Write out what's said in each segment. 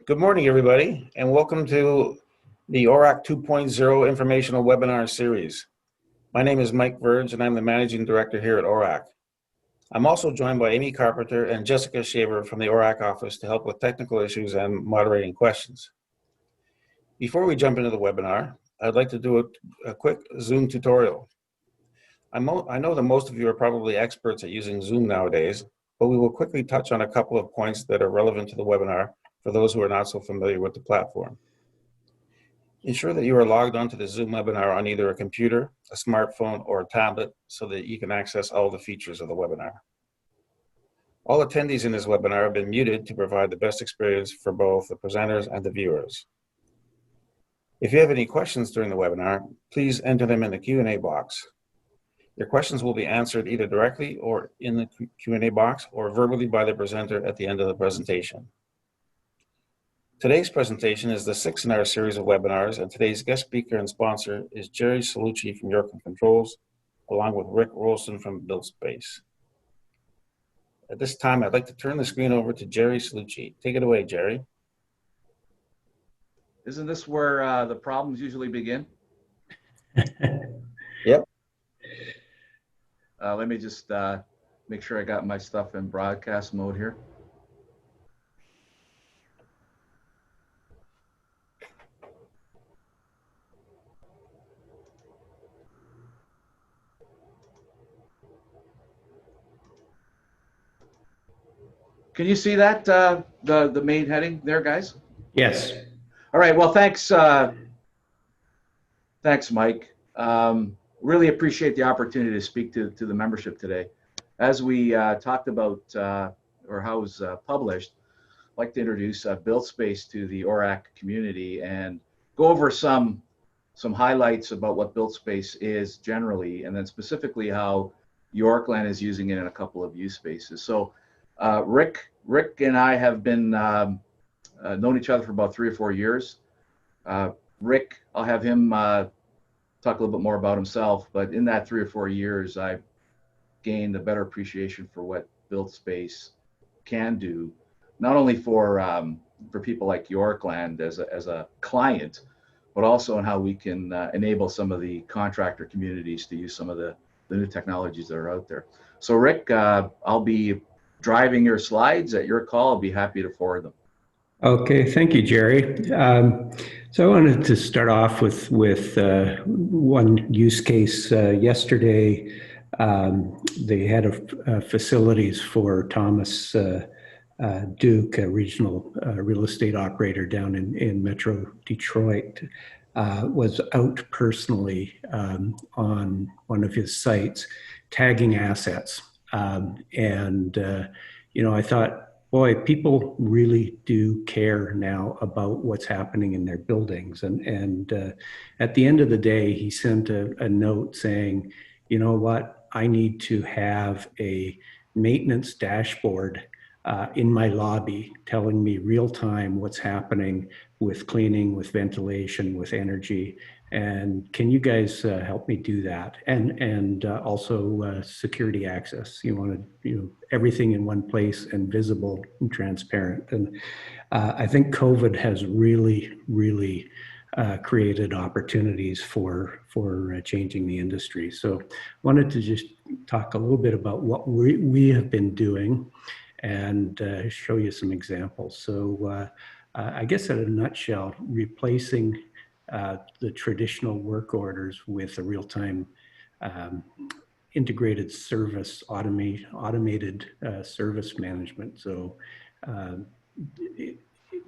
Good morning, everybody, and welcome to the ORAC 2.0 informational webinar series. My name is Mike Verge, and I'm the Managing Director here at ORAC. I'm also joined by Amy Carpenter and Jessica Shaver from the ORAC office to help with technical issues and moderating questions. Before we jump into the webinar, I'd like to do a quick Zoom tutorial. I know that most of you are probably experts at using Zoom nowadays, but we will quickly touch on a couple of points that are relevant to the webinar for those who are not so familiar with the platform. Ensure that you are logged onto the Zoom webinar on either a computer, a smartphone, or a tablet so that you can access all the features of the webinar. All attendees in this webinar have been muted to provide the best experience for both the presenters and the viewers. If you have any questions during the webinar, please enter them in the Q&A box. Your questions will be answered either directly or in the Q&A box or verbally by the presenter at the end of the presentation. Today's presentation is the sixth in our series of webinars, and today's guest speaker and sponsor is Jerry Salucci from Yorkland Controls, along with Rick Rolston from BuiltSpace. At this time, I'd like to turn the screen over to Jerry Salucci. Take it away, Jerry. Isn't this where the problems usually begin? Yep. Let me just make sure I got my stuff in broadcast mode here. Can you see that, the main heading there, guys? Yes. All right, well, thanks, Mike. Really appreciate the opportunity to speak to the membership today. As we talked about, or how it was published, I'd like to introduce BuiltSpace to the ORAC community and go over some highlights about what BuiltSpace is generally, and then specifically how Yorkland is using it in a couple of use spaces. So Rick and I have been known each other for about 3 or 4 years. Rick, I'll have him talk a little bit more about himself, but in that 3 or 4 years, I've gained a better appreciation for what BuiltSpace can do, not only for people like Yorkland as a client, but also in how we can enable some of the contractor communities to use some of the new technologies that are out there. So Rick, I'll be driving your slides at your call. I'll be happy to forward them. Okay, thank you, Jerry. So I wanted to start off with one use case. Yesterday, they had facilities for Thomas Duke, a regional real estate operator down in Metro Detroit, was out personally on one of his sites, tagging assets. You know, I thought, boy, people really do care now about what's happening in their buildings. And at the end of the day, he sent a note saying, you know what, I need to have a maintenance dashboard in my lobby telling me real time what's happening with cleaning, with ventilation, with energy. And can you guys help me do that? And also security access. You want to, everything in one place and visible and transparent. And I think COVID has really created opportunities for changing the industry. So wanted to just talk a little bit about what we have been doing and show you some examples. So I guess in a nutshell, replacing the traditional work orders with a real-time integrated service, automated service management. So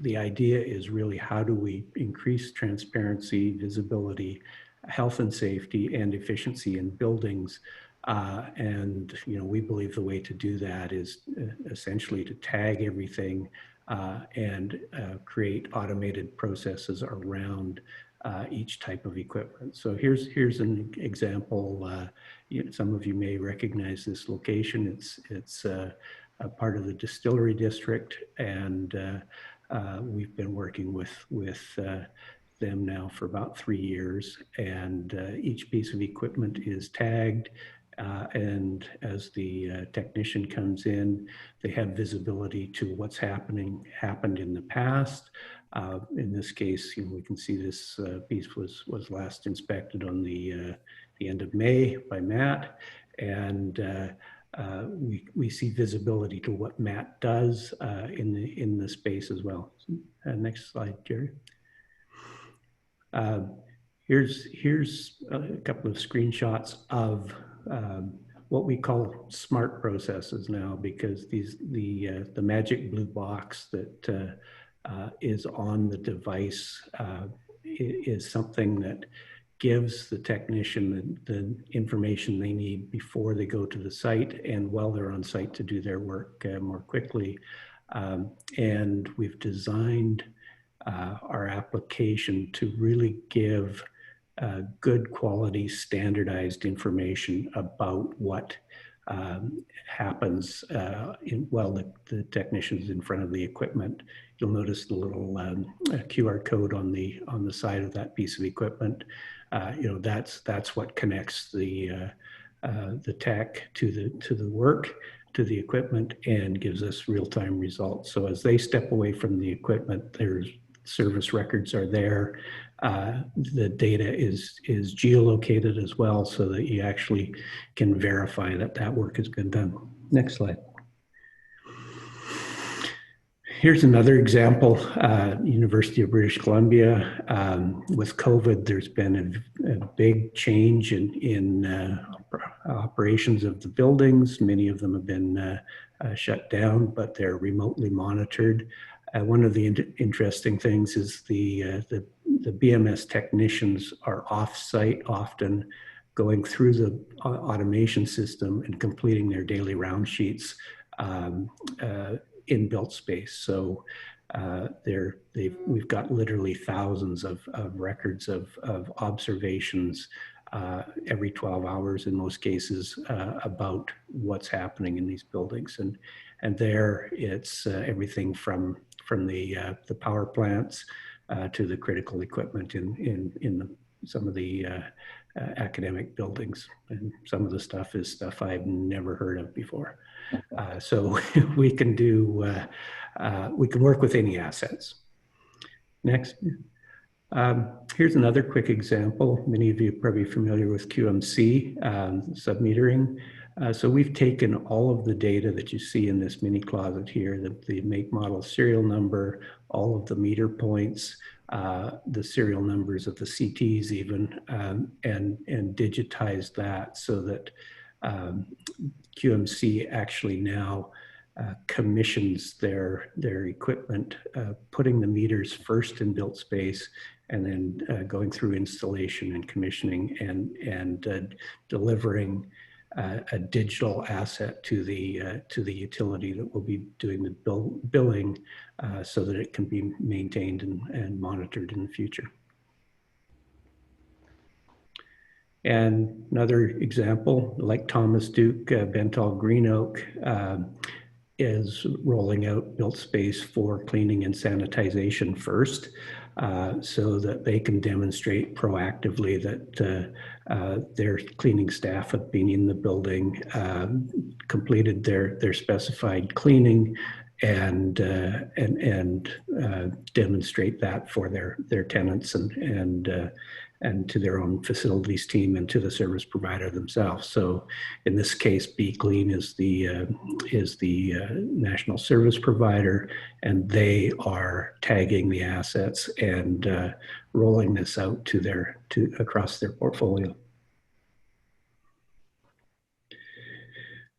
the idea is really, how do we increase transparency, visibility, health and safety, and efficiency in buildings? And we believe the way to do that is essentially to tag everything and create automated processes around each type of equipment. So here's an example. Some of you may recognize this location. It's a part of the distillery district, and we've been working with them now for about 3 years. And each piece of equipment is tagged. And as the technician comes in, they have visibility to what's happened in the past. In this case, we can see this piece was last inspected on the end of May by Matt, and we see visibility to what Matt does in the space as well. Next slide, Jerry. Here's a couple of screenshots of what we call smart processes now, because the magic blue box that is on the device is something that gives the technician the information they need before they go to the site and while they're on site to do their work more quickly. And we've designed our application to really give good quality standardized information about what happens while the technician's in front of the equipment. You'll notice the little QR code on the side of that piece of equipment. That's what connects the tech to the work, to the equipment, and gives us real-time results. So as they step away from the equipment, there's service records are there. The data is geolocated as well, so that you actually can verify that work has been done. Next slide. Here's another example, University of British Columbia. With COVID, there's been a big change in operations of the buildings. Many of them have been shut down, but they're remotely monitored. One of the interesting things is the BMS technicians are off-site often, going through the automation system and completing their daily round sheets in BuiltSpace. So we've got literally thousands of records of observations every 12 hours in most cases about what's happening in these buildings. And there it's everything from the power plants to the critical equipment in some of the academic buildings. And some of the stuff is stuff I've never heard of before. So we can work with any assets. Next. Here's another quick example. Many of you are probably familiar with QMC, submetering. So we've taken all of the data that you see in this mini closet here, the make, model, serial number, all of the meter points, the serial numbers of the CTs even, and digitized that so that QMC actually now commissions their equipment, putting the meters first in BuiltSpace, and then going through installation and commissioning and delivering a digital asset to the utility that will be doing the billing so that it can be maintained and monitored in the future. And another example, like Thomas Duke, Bentall Green Oak is rolling out BuiltSpace for cleaning and sanitization first, so that they can demonstrate proactively that their cleaning staff have been in the building, completed their specified cleaning, and demonstrate that for their tenants and to their own facilities team and to the service provider themselves. So in this case, Be Clean is the national service provider, and they are tagging the assets and rolling this out across their portfolio.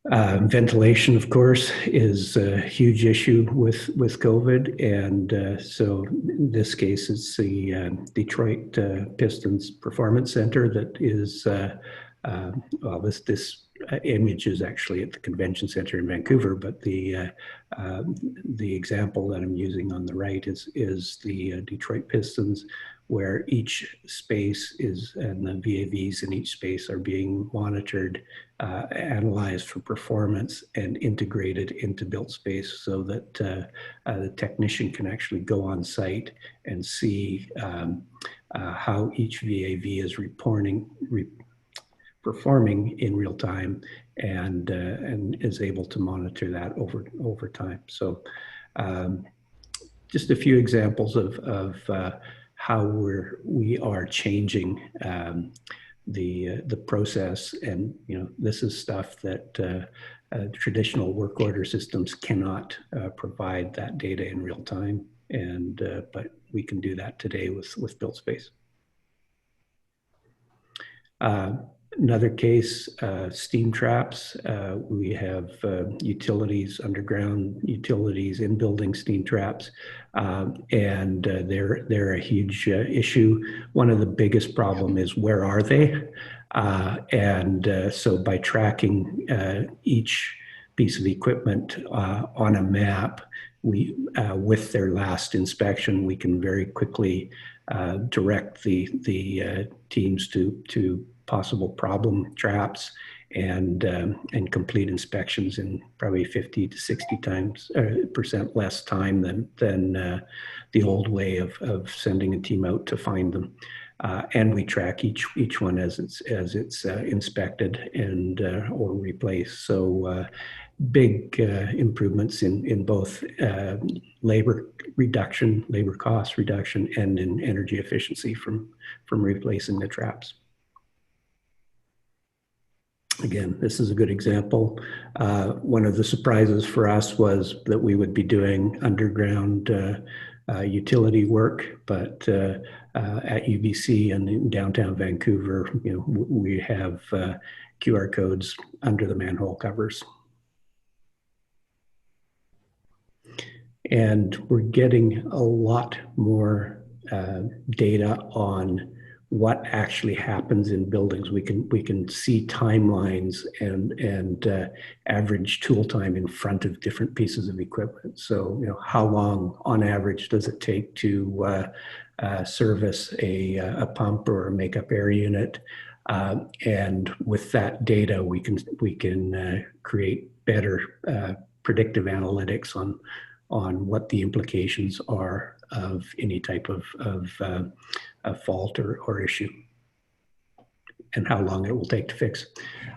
Ventilation, of course, is a huge issue with COVID, and so in this case, it's the Detroit Pistons Performance Center that is. Well, this image is actually at the convention center in Vancouver, but the example that I'm using on the right is the Detroit Pistons, where each space is, and the VAVs in each space are being monitored, analyzed for performance, and integrated into BuiltSpace so that the technician can actually go on site and see how each VAV is performing in real time, and is able to monitor that over time. So just a few examples of how we are changing the process, and this is stuff that traditional work order systems cannot provide that data in real time, and but we can do that today with BuiltSpace. Another case, steam traps. We have utilities, underground utilities, in building steam traps, and they're a huge issue. One of the biggest problem is, where are they? So by tracking each piece of equipment on a map, we with their last inspection, we can very quickly direct the teams to possible problem traps, and complete inspections in probably 50 to 60% less time than the old way of sending a team out to find them. And we track each one as it's inspected and or replaced. So big improvements in both labor cost reduction, and in energy efficiency from replacing the traps. Again, this is a good example. One of the surprises for us was that we would be doing underground utility work, but at UBC and in downtown Vancouver, we have QR codes under the manhole covers. And we're getting a lot more data on what actually happens in buildings. We can see timelines and average tool time in front of different pieces of equipment. So how long on average does it take to service a pump or a makeup air unit? And with that data, we can create better predictive analytics on what the implications are of any type of fault or issue, and how long it will take to fix.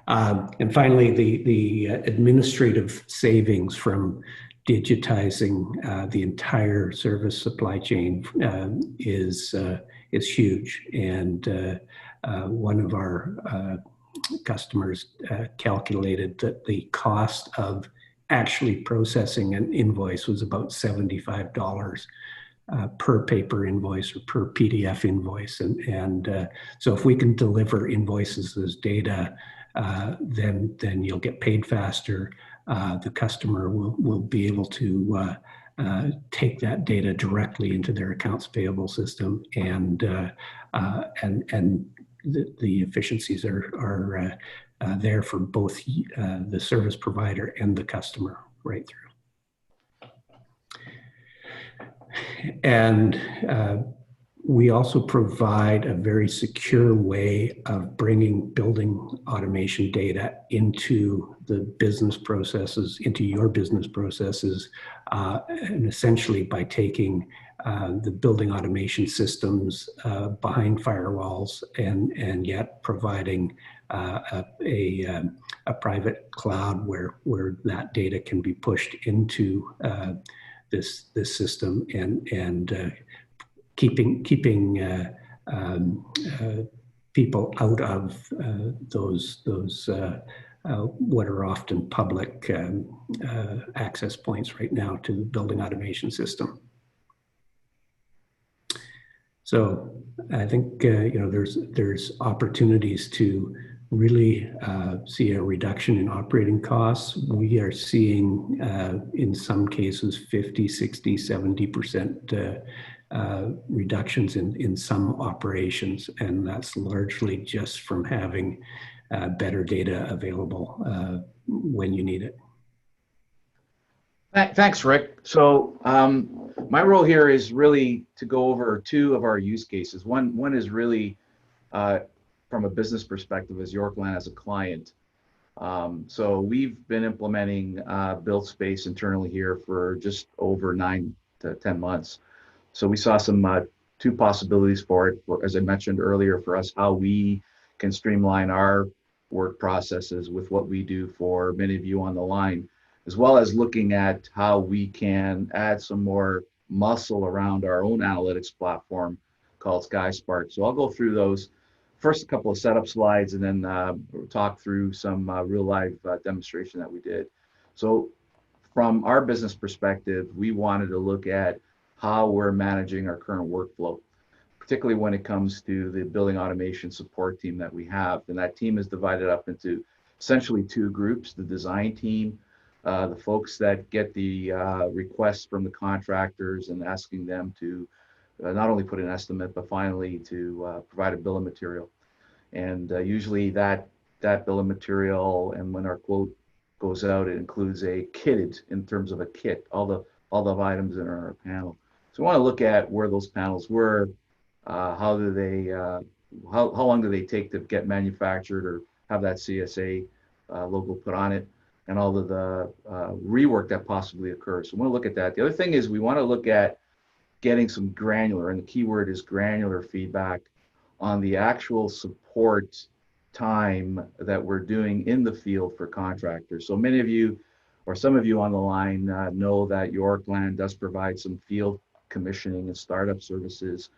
And finally, the administrative savings from digitizing the entire service supply chain is huge. And one of our customers calculated that the cost of actually processing an invoice was about $75 per paper invoice or per PDF invoice. And so if we can deliver invoices as data, then you'll get paid faster. The customer will be able to take that data directly into their accounts payable system, and the efficiencies are there for both the service provider and the customer right through. And we also provide a very secure way of bringing building automation data into the business processes, into your business processes, and essentially by taking the building automation systems behind firewalls, and yet providing a private cloud where that data can be pushed into this system, and keeping people out of those what are often public access points right now to the building automation system. So I think there's opportunities to really see a reduction in operating costs. We are seeing in some cases 50, 60, 70% reductions in some operations, and that's largely just from having better data available when you need it. Thanks, Rick. So my role here is really to go over two of our use cases. One is really from a business perspective as Yorkland as a client. So we've been implementing BuiltSpace internally here for just over 9 to 10 months. So we saw some two possibilities for it, as I mentioned earlier, for us, how we can streamline our work processes with what we do for many of you on the line, as well as looking at how we can add some more muscle around our own analytics platform called SkySpark. So I'll go through those first, a couple of setup slides, and then talk through some real life demonstration that we did. So from our business perspective, we wanted to look at how we're managing our current workflow, particularly when it comes to the building automation support team that we have. And that team is divided up into essentially two groups: the design team, the folks that get the requests from the contractors and asking them to not only put an estimate, but finally to provide a bill of material. And usually that bill of material, and when our quote goes out, it includes a kitted, in terms of a kit, all the items in our panel. So we want to look at where those panels were, how do they, how long do they take to get manufactured or have that CSA logo put on it, and all of the rework that possibly occurs. So we want to look at that. The other thing is we want to look at getting some granular, and the key word is granular, feedback on the actual support time that we're doing in the field for contractors. So many of you, or some of you on the line, know that Yorkland does provide some field commissioning and startup services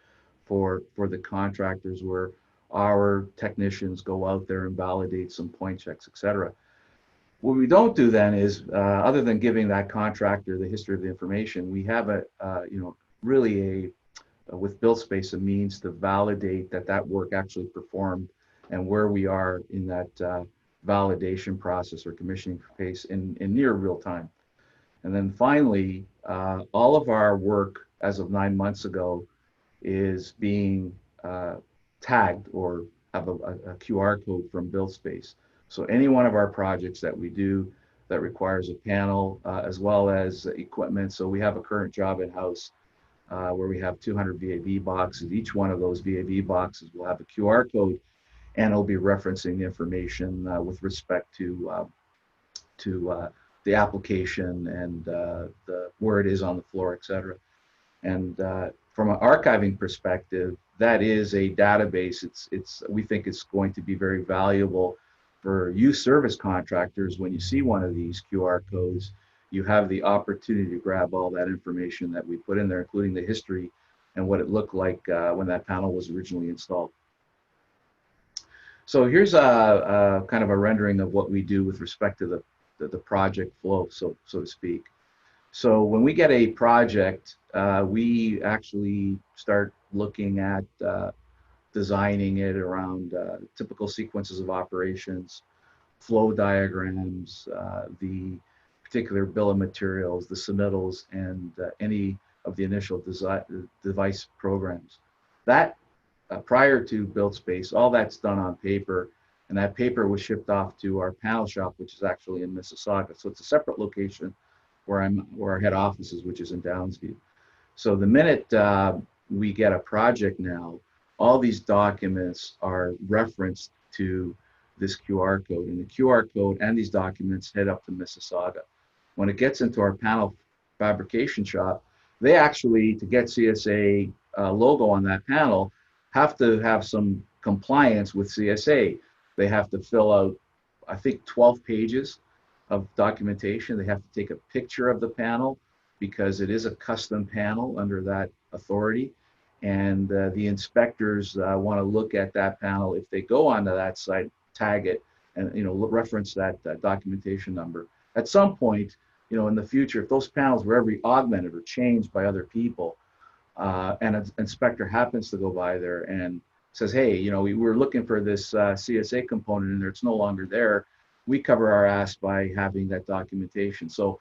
for the contractors, where our technicians go out there and validate some point checks, etc. What we don't do then is, other than giving that contractor the history of the information, we have really with BuiltSpace, a means to validate that work actually performed and where we are in that validation process or commissioning phase in near real time. And then finally, all of our work as of 9 months ago is being tagged or have a QR code from BuiltSpace. So any one of our projects that we do that requires a panel, as well as equipment. So we have a current job in-house where we have 200 VAV boxes. Each one of those VAV boxes will have a QR code, and it'll be referencing the information with respect to the application and where it is on the floor, et cetera. And from an archiving perspective, that is a database. We think it's going to be very valuable for you service contractors. When you see one of these QR codes, you have the opportunity to grab all that information that we put in there, including the history and what it looked like when that panel was originally installed. So here's a kind of a rendering of what we do with respect to the project flow, so to speak. So when we get a project, we actually start looking at designing it around typical sequences of operations, flow diagrams, the particular bill of materials, the submittals, and any of the initial device programs. That prior to BuiltSpace, all that's done on paper, and that paper was shipped off to our panel shop, which is actually in Mississauga. So it's a separate location where our head office is, which is in Downsview. So the minute we get a project now, all these documents are referenced to this QR code, and the QR code and these documents head up to Mississauga. When it gets into our panel fabrication shop, they actually, to get CSA logo on that panel, have to have some compliance with CSA. They have to fill out, I think, 12 pages of documentation. They have to take a picture of the panel because it is a custom panel under that authority. And the inspectors want to look at that panel. If they go onto that site, tag it, and reference that documentation number. At some point, in the future, if those panels were ever augmented or changed by other people, and an inspector happens to go by there and says, hey, we were looking for this CSA component in there, it's no longer there, we cover our ass by having that documentation. So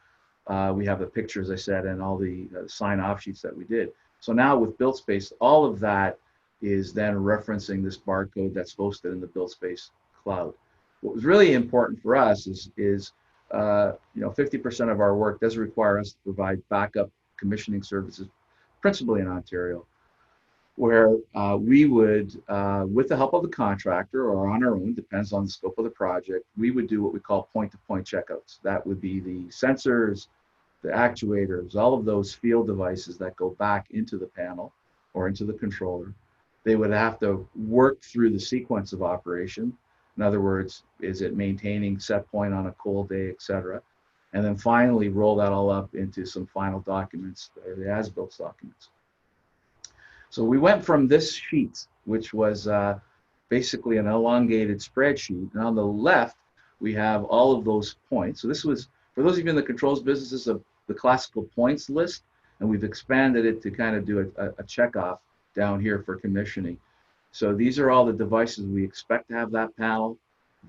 we have the picture, as I said, and all the sign-off sheets that we did. So now with BuiltSpace, all of that is then referencing this barcode that's hosted in the BuiltSpace cloud. What was really important for us is 50% of our work does require us to provide backup commissioning services, principally in Ontario, where we would, with the help of the contractor or on our own, depends on the scope of the project, we would do what we call point-to-point checkouts. That would be the sensors, the actuators, all of those field devices that go back into the panel or into the controller. They would have to work through the sequence of operation. In other words, is it maintaining set point on a cold day, etc. And then finally roll that all up into some final documents, the as-built documents. So we went from this sheet, which was basically an elongated spreadsheet, and on the left we have all of those points. So this was, for those of you in the controls business, this is the classical points list, and we've expanded it to kind of do a checkoff down here for commissioning. So these are all the devices we expect to have that panel.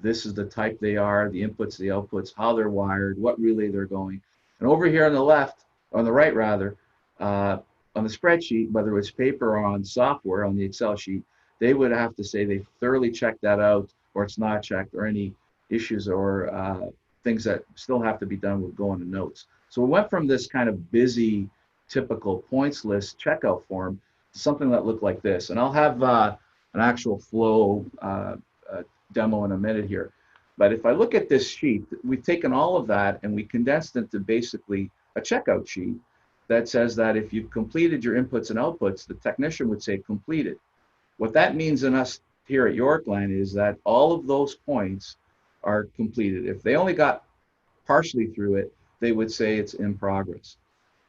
This is the type they are, the inputs, the outputs, how they're wired, what relay they're going. And over here on the left, on the right rather, on the spreadsheet, whether it's paper or on software, on the Excel sheet, they would have to say they thoroughly checked that out, or it's not checked, or any issues or things that still have to be done would go into notes. So we went from this kind of busy, typical points list checkout form to something that looked like this. And I'll have an actual flow demo in a minute here. But if I look at this sheet, we've taken all of that and we condensed it into basically a checkout sheet that says that if you've completed your inputs and outputs, the technician would say completed. What that means in us here at Yorkland is that all of those points are completed. If they only got partially through it, they would say it's in progress.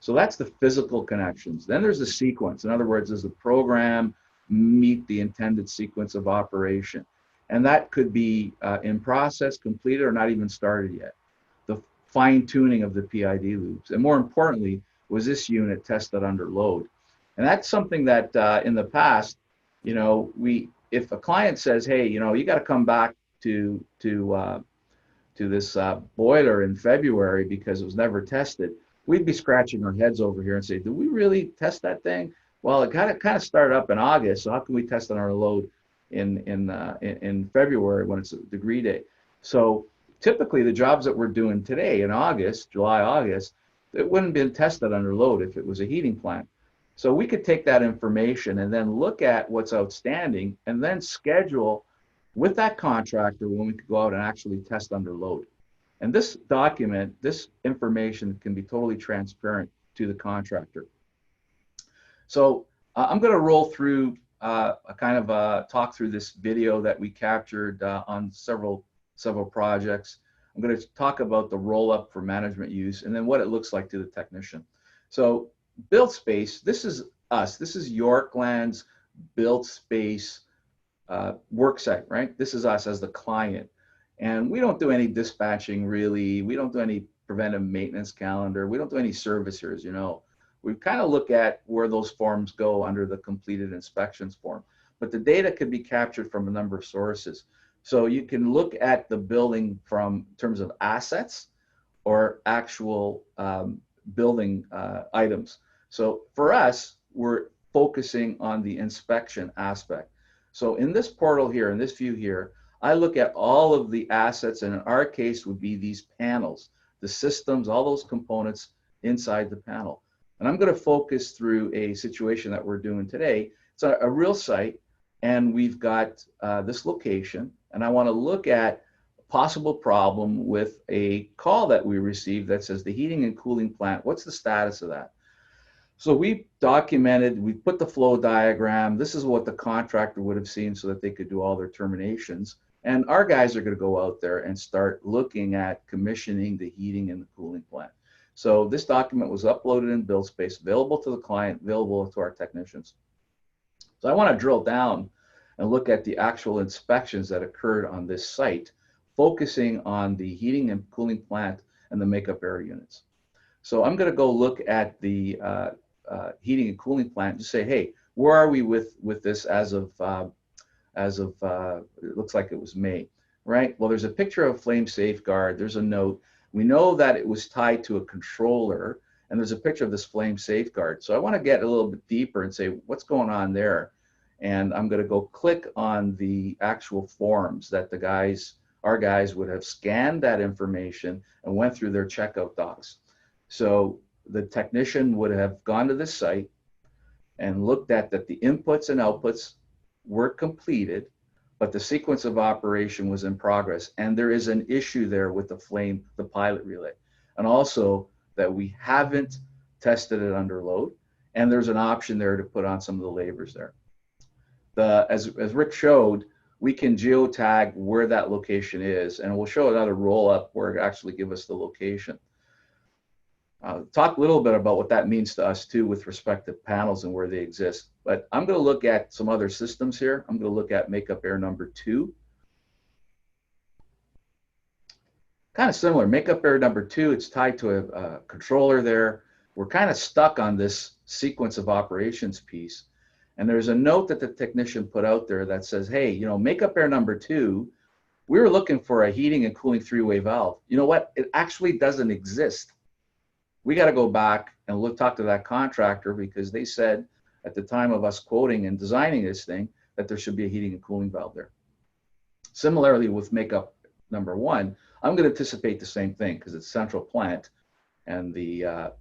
So that's the physical connections. Then there's the sequence. In other words, does the program meet the intended sequence of operation? And that could be in process, completed, or not even started yet. The fine tuning of the PID loops. And more importantly, was this unit tested under load? And that's something that in the past, you know, if a client says, hey, you know, you got to come back to this boiler in February because it was never tested, we'd be scratching our heads over here and say, did we really test that thing? Well, it kind of started up in August, so how can we test on our load in February when it's a degree day? So typically the jobs that we're doing today in August, July, August, it wouldn't have been tested under load if it was a heating plant. So we could take that information and then look at what's outstanding and then schedule with that contractor when we could go out and actually test under load. And this document, this information can be totally transparent to the contractor. So I'm going to roll through a kind of talk through this video that we captured on several projects. I'm going to talk about the roll-up for management use and then what it looks like to the technician. So BuiltSpace, this is us. This is Yorkland's BuiltSpace work site, right? This is us as the client. And we don't do any dispatching really. We don't do any preventive maintenance calendar. We don't do any service here, as you know. We kind of look at where those forms go under the completed inspections form. But the data could be captured from a number of sources. So you can look at the building from terms of assets or actual building items. So for us, we're focusing on the inspection aspect. So in this portal here, in this view here, I look at all of the assets, and in our case would be these panels, the systems, all those components inside the panel. And I'm going to focus through a situation that we're doing today. It's a real site, and we've got this location, and I want to look at a possible problem with a call that we received that says the heating and cooling plant, what's the status of that? So we documented, we put the flow diagram. This is what the contractor would have seen so that they could do all their terminations. And our guys are going to go out there and start looking at commissioning the heating and the cooling plant. So this document was uploaded in BuiltSpace, available to the client, available to our technicians. So I want to drill down and look at the actual inspections that occurred on this site, focusing on the heating and cooling plant and the makeup air units. So I'm going to go look at the heating and cooling plant and just say, hey, where are we with this as of it looks like it was May, right? Well, there's a picture of flame safeguard. There's a note. We know that it was tied to a controller, and there's a picture of this flame safeguard. So I want to get a little bit deeper and say, what's going on there? And I'm going to go click on the actual forms that our guys would have scanned that information and went through their checkout docs. So the technician would have gone to this site and looked at that the inputs and outputs were completed, but the sequence of operation was in progress. And there is an issue there with the pilot relay. And also that we haven't tested it under load. And there's an option there to put on some of the labors there. As Rick showed, we can geotag where that location is, and we'll show another roll up where it actually give us the location. Talk a little bit about what that means to us too with respect to panels and where they exist. But I'm going to look at some other systems here. I'm going to look at makeup air number 2. Kind of similar, makeup air number 2, it's tied to a controller there. We're kind of stuck on this sequence of operations piece. And there's a note that the technician put out there that says, hey, you know, makeup air number 2, we were looking for a heating and cooling 3-way valve. You know what? It actually doesn't exist. We got to go back and talk to that contractor, because they said at the time of us quoting and designing this thing that there should be a heating and cooling valve there. Similarly with makeup number 1, I'm going to anticipate the same thing because it's central plant, and the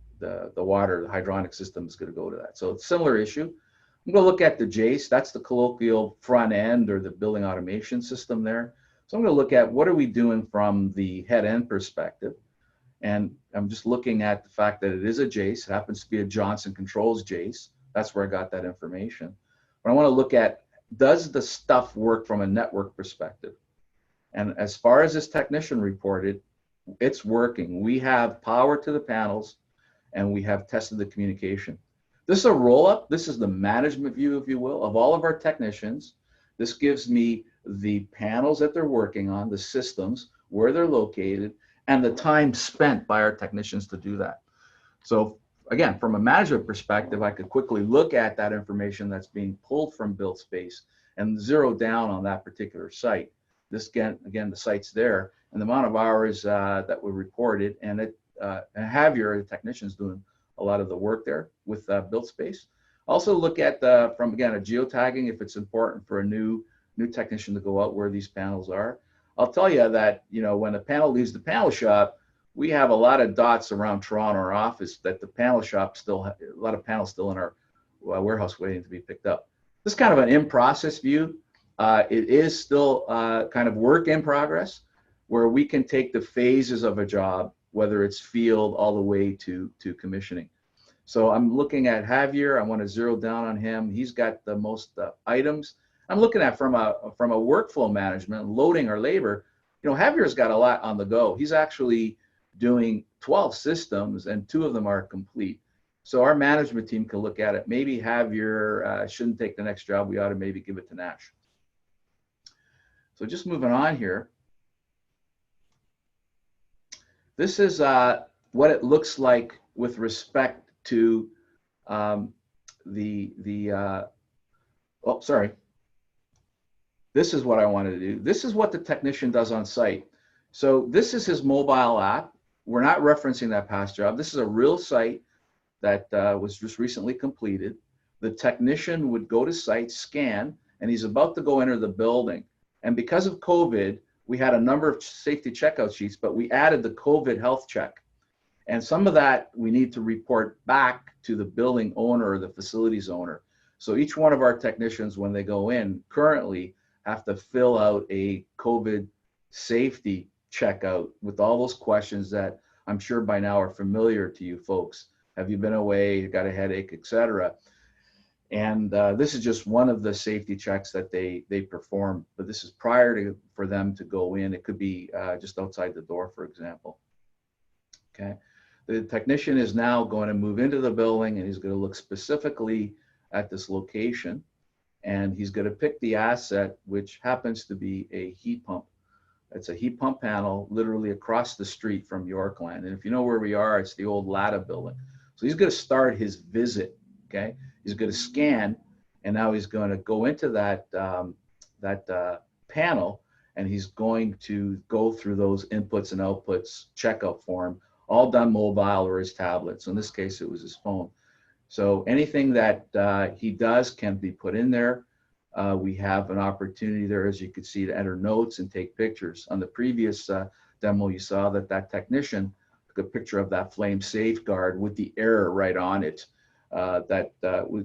water, the hydronic system is going to go to that. So it's a similar issue. I'm going to look at the JACE. That's the colloquial front end, or the building automation system there. So I'm going to look at what are we doing from the head end perspective. And I'm just looking at the fact that it is a JACE. It happens to be a Johnson Controls JACE. That's where I got that information. But I want to look at, does the stuff work from a network perspective? And as far as this technician reported, it's working. We have power to the panels, and we have tested the communication. This is a roll-up. This is the management view, if you will, of all of our technicians. This gives me the panels that they're working on, the systems, where they're located, and the time spent by our technicians to do that. So again, from a management perspective, I could quickly look at that information that's being pulled from BuiltSpace and zero down on that particular site. This again, the site's there, and the amount of hours that were reported, and Javier, the technician's doing a lot of the work there with BuiltSpace. Also look at from again a geotagging if it's important for a new technician to go out where these panels are. I'll tell you that, you know, when a panel leaves the panel shop, we have a lot of dots around Toronto, our office, that the panel shop still a lot of panels still in our warehouse waiting to be picked up. This is kind of an in-process view. It is still kind of work in progress, where we can take the phases of a job, whether it's field all the way to commissioning. So I'm looking at Javier. I want to zero down on him. He's got the most items. I'm looking at from a workflow management, loading our labor. You know, Javier's got a lot on the go. He's actually doing 12 systems, and 2 of them are complete. So our management team can look at it. Maybe Javier shouldn't take the next job. We ought to maybe give it to Nash. So just moving on here. This is what it looks like with respect to oh, sorry. This is what I wanted to do. This is what the technician does on site. So this is his mobile app. We're not referencing that past job. This is a real site that was just recently completed. The technician would go to site, scan, and he's about to go enter the building. And because of COVID, we had a number of safety checkout sheets, but we added the COVID health check. And some of that we need to report back to the building owner or the facilities owner. So each one of our technicians, when they go in, currently have to fill out a COVID safety checkout with all those questions that I'm sure by now are familiar to you folks. Have you been away, you got a headache, etc. And this is just one of the safety checks that they perform, but this is prior for them to go in. It could be just outside the door, for example. Okay, the technician is now going to move into the building, and he's going to look specifically at this location, and he's going to pick the asset, which happens to be a heat pump. It's a heat pump panel literally across the street from Yorkland. And if you know where we are, it's the old Lada building. So he's going to start his visit, okay? He's going to scan, and now he's going to go into that, panel, and he's going to go through those inputs and outputs checkout form, all done mobile or his tablet. So in this case, it was his phone. So anything that he does can be put in there. We have an opportunity there, as you can see, to enter notes and take pictures. On the previous demo, you saw that technician took a picture of that flame safeguard with the error right on it that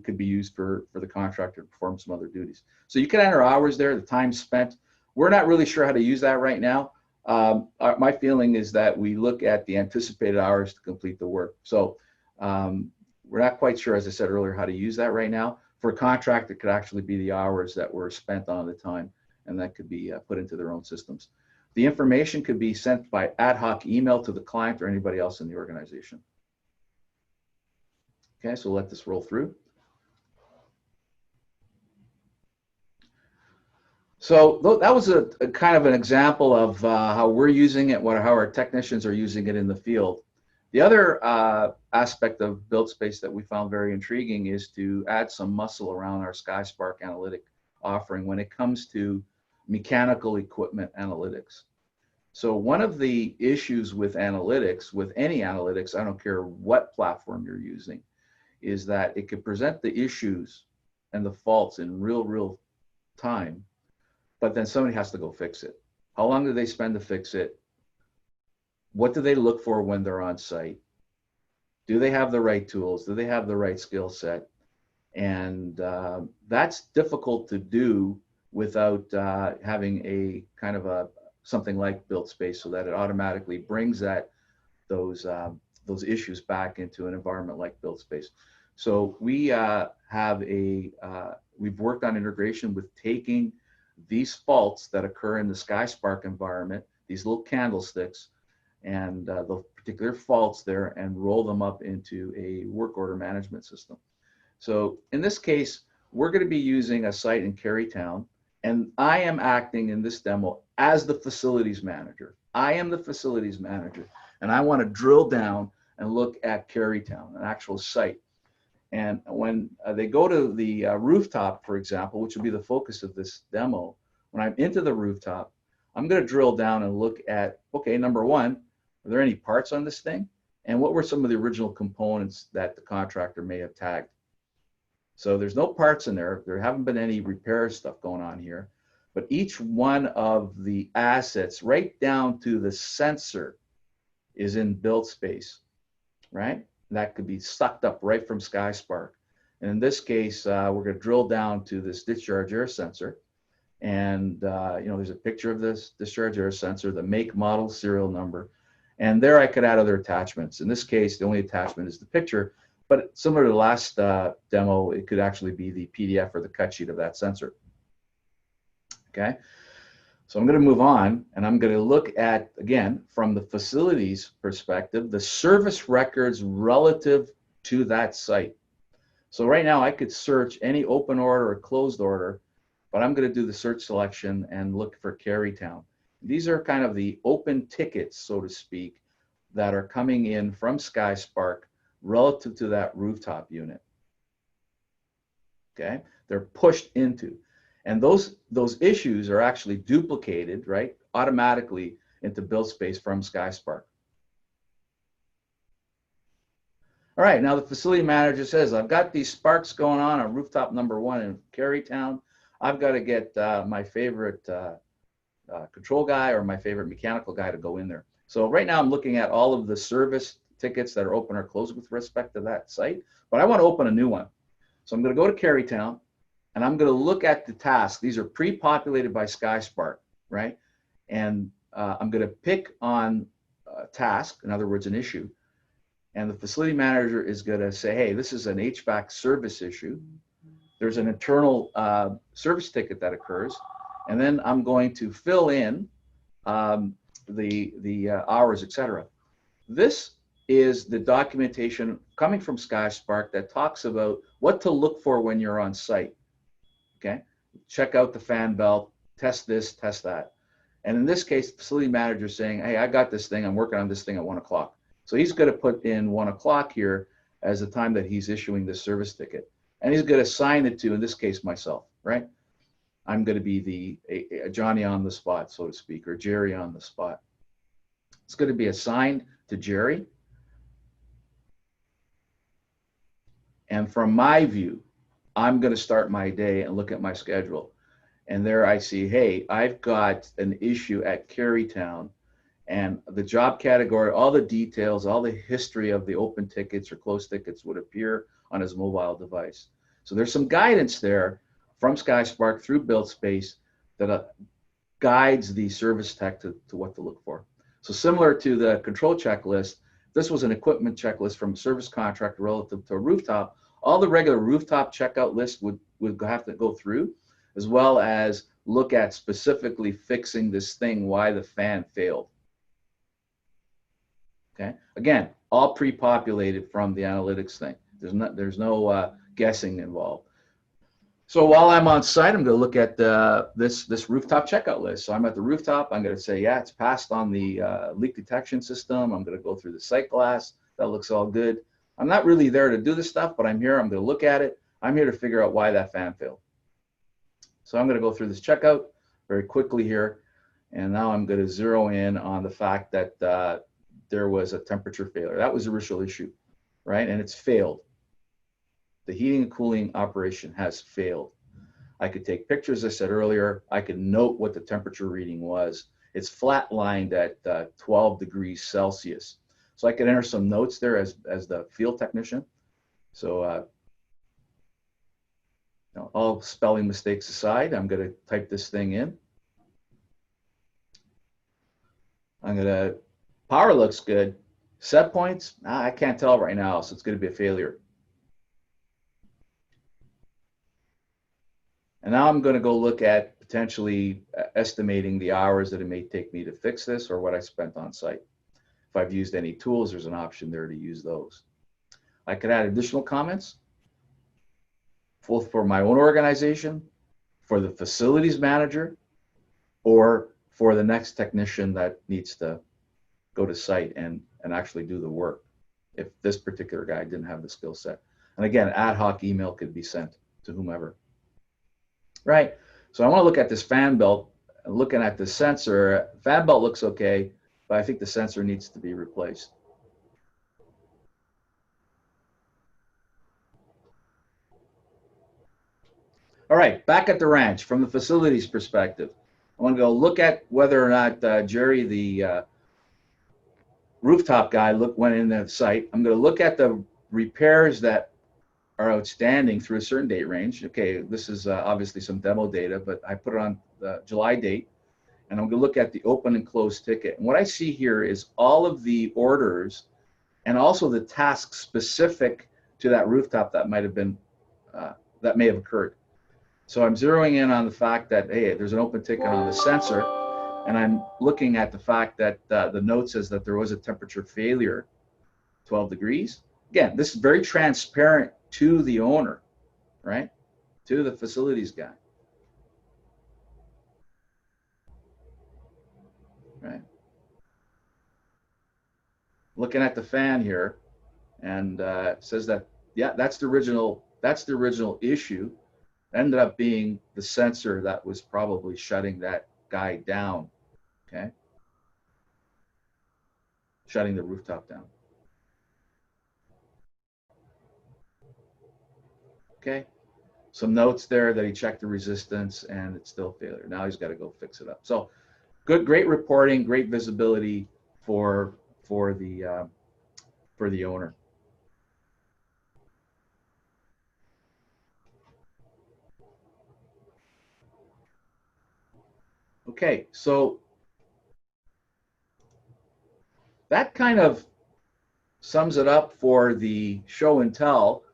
could be used for the contractor to perform some other duties. So you can enter hours there, the time spent. We're not really sure how to use that right now. My feeling is that we look at the anticipated hours to complete the work. So we're not quite sure, as I said earlier, how to use that right now. For a contract, it could actually be the hours that were spent on the time and that could be put into their own systems. The information could be sent by ad hoc email to the client or anybody else in the organization. Okay, so let this roll through. So that was a kind of an example of how we're using it, how our technicians are using it in the field. The other aspect of BuiltSpace that we found very intriguing is to add some muscle around our SkySpark Analytic offering when it comes to mechanical equipment analytics. So one of the issues with analytics, with any analytics, I don't care what platform you're using, is that it could present the issues and the faults in real time, but then somebody has to go fix it. How long do they spend to fix it? What do they look for when they're on site? Do they have the right tools? Do they have the right skill set? And that's difficult to do without having a kind of something like BuiltSpace, so that it automatically brings those issues back into an environment like BuiltSpace. So we we've worked on integration with taking these faults that occur in the SkySpark environment, these little candlesticks, and the particular faults there, and roll them up into a work order management system. So in this case, we're going to be using a site in Carytown, and I am acting in this demo as the facilities manager. I am the facilities manager, and I want to drill down and look at Carytown, an actual site. And when they go to the rooftop, for example, which will be the focus of this demo, when I'm into the rooftop, I'm going to drill down and look at, okay, number one, are there any parts on this thing? And what were some of the original components that the contractor may have tagged? So there's no parts in there. There haven't been any repair stuff going on here. But each one of the assets, right down to the sensor, is in BuiltSpace, right? That could be sucked up right from SkySpark. And in this case, we're going to drill down to this discharge air sensor. And there's a picture of this discharge air sensor, the make, model, serial number. And there I could add other attachments. In this case, the only attachment is the picture. But similar to the last demo, it could actually be the PDF or the cut sheet of that sensor. Okay. So I'm going to move on, and I'm going to look at, again, from the facilities perspective, the service records relative to that site. So right now I could search any open order or closed order, but I'm going to do the search selection and look for Carytown. These are kind of the open tickets, so to speak, that are coming in from SkySpark relative to that rooftop unit. Okay, they're pushed into. And those issues are actually duplicated, right, automatically into BuiltSpace from SkySpark. All right, now the facility manager says, I've got these sparks going on rooftop number 1 in Carytown. I've got to get my favorite control guy or my favorite mechanical guy to go in there. So right now I'm looking at all of the service tickets that are open or closed with respect to that site, but I want to open a new one. So I'm going to go to Carytown, and I'm going to look at the tasks. These are pre-populated by SkySpark, right? And I'm going to pick on a task, in other words, an issue. And the facility manager is going to say, hey, this is an HVAC service issue. There's an internal service ticket that occurs. And then I'm going to fill in the hours, et cetera. This is the documentation coming from SkySpark that talks about what to look for when you're on site. Okay, check out the fan belt, test this, test that. And in this case, the facility manager is saying, hey, I got this thing, I'm working on this thing at 1 o'clock. So he's going to put in 1 o'clock here as the time that he's issuing the service ticket. And he's going to assign it to, in this case, myself, right? I'm going to be a Johnny on the spot, so to speak, or Jerry on the spot. It's going to be assigned to Jerry. And from my view, I'm going to start my day and look at my schedule. And there I see, hey, I've got an issue at Carytown, and the job category, all the details, all the history of the open tickets or closed tickets would appear on his mobile device. So there's some guidance there from SkySpark through BuiltSpace that guides the service tech to what to look for. So similar to the control checklist, this was an equipment checklist from a service contractor relative to a rooftop. All the regular rooftop checkout list would have to go through. as well as look at specifically fixing this thing, why the fan failed. Okay, again, all pre-populated from the analytics thing. There's no guessing involved. So while I'm on site, I'm going to look at this rooftop checkout list. So I'm at the rooftop. I'm going to say, yeah, it's passed on the leak detection system. I'm going to go through the sight glass. That looks all good. I'm not really there to do this stuff, but I'm here. I'm going to look at it. I'm here to figure out why that fan failed. So I'm going to go through this checkout very quickly here. And now I'm going to zero in on the fact that there was a temperature failure. That was the original issue, right? And it's failed. The heating and cooling operation has failed. I could take pictures, as I said earlier. I could note what the temperature reading was. It's flat-lined at 12 degrees Celsius. So I could enter some notes there as the field technician. So all spelling mistakes aside, I'm going to type this thing in. Power looks good. Set points, I can't tell right now, so it's going to be a failure. And now I'm going to go look at potentially estimating the hours that it may take me to fix this or what I spent on site. If I've used any tools, there's an option there to use those. I could add additional comments, both for my own organization, for the facilities manager, or for the next technician that needs to go to site and actually do the work if this particular guy didn't have the skill set. And again, ad hoc email could be sent to whomever. Right, so I want to look at this fan belt. Looking at the sensor, fan belt looks okay, but I think the sensor needs to be replaced. All right, back at the ranch from the facilities perspective. I want to go look at whether or not Jerry, the rooftop guy, went in the site. I'm going to look at the repairs that are outstanding through a certain date range. Okay, this is obviously some demo data, but I put it on the July date, and I'm going to look at the open and closed ticket. And what I see here is all of the orders and also the tasks specific to that rooftop that might have been, that may have occurred. So I'm zeroing in on the fact that, hey, there's an open ticket on the sensor, and I'm looking at the fact that the note says that there was a temperature failure, 12 degrees. Again, this is very transparent to the owner, right? To the facilities guy, right? Looking at the fan here, and says that, yeah, that's the original issue. Ended up being the sensor that was probably shutting that guy down, okay? Shutting the rooftop down. Okay, some notes there that he checked the resistance and it's still failure. Now he's got to go fix it up. So great reporting, great visibility for the owner. Okay, so that kind of sums it up for the show and tell.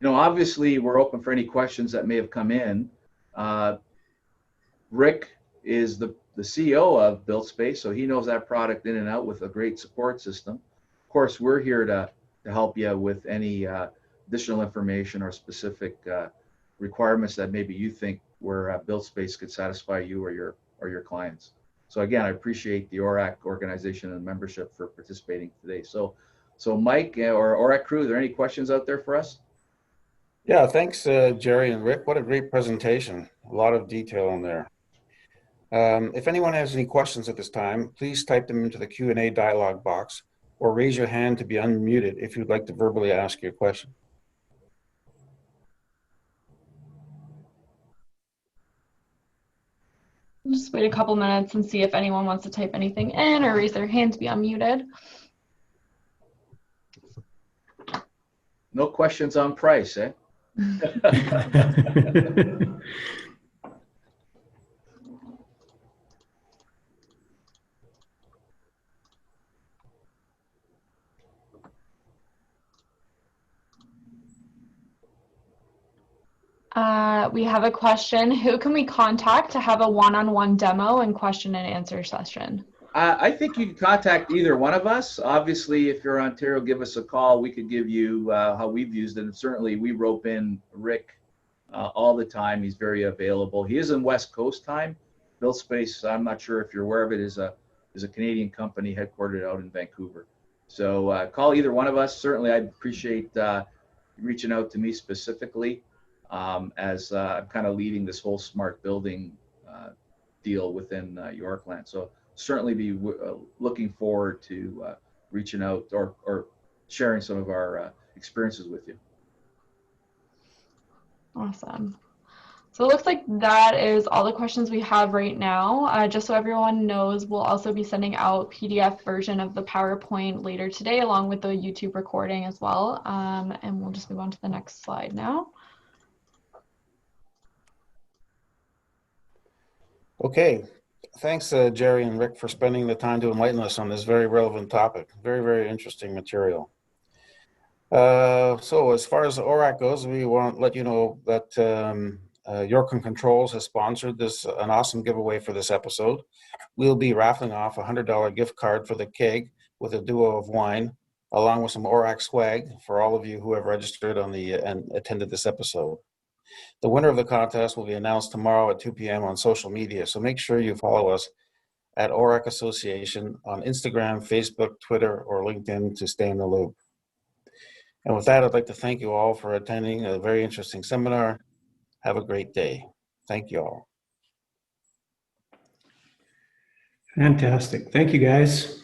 Obviously, we're open for any questions that may have come in. Rick is the CEO of BuiltSpace, so he knows that product in and out with a great support system. Of course, we're here to help you with any additional information or specific requirements that maybe you think where BuiltSpace could satisfy you or your clients. So again, I appreciate the ORAC organization and membership for participating today. So Mike or ORAC crew, are there any questions out there for us? Yeah, thanks, Jerry and Rick. What a great presentation. A lot of detail in there. If anyone has any questions at this time, please type them into the Q&A dialog box or raise your hand to be unmuted if you'd like to verbally ask your question. Just wait a couple minutes and see if anyone wants to type anything in or raise their hand to be unmuted. No questions on price, eh? We have a question. Who can we contact to have a one-on-one demo and question and answer session? I think you can contact either one of us. Obviously, if you're in Ontario, give us a call. We could give you how we've used it. And certainly we rope in Rick all the time. He's very available. He is in West Coast time. BuiltSpace, I'm not sure if you're aware of it, is a Canadian company headquartered out in Vancouver. So call either one of us. Certainly, I'd appreciate reaching out to me specifically as I'm kind of leading this whole smart building deal within Yorkland. So certainly be looking forward to reaching out or sharing some of our experiences with you. Awesome. So it looks like that is all the questions we have right now. Just so everyone knows, we'll also be sending out PDF version of the PowerPoint later today, along with the YouTube recording as well. And we'll just move on to the next slide now. Okay. Thanks, Jerry and Rick, for spending the time to enlighten us on this very relevant topic. Very, very interesting material. So as far as the ORAC goes, we want to let you know that Yorkland Controls has sponsored an awesome giveaway for this episode. We'll be raffling off a $100 gift card for the keg with a duo of wine, along with some ORAC swag for all of you who have registered on and attended this episode. The winner of the contest will be announced tomorrow at 2 p.m. on social media, so make sure you follow us at ORAC Association on Instagram, Facebook, Twitter, or LinkedIn to stay in the loop. And with that, I'd like to thank you all for attending a very interesting seminar. Have a great day. Thank you all. Fantastic. Thank you, guys.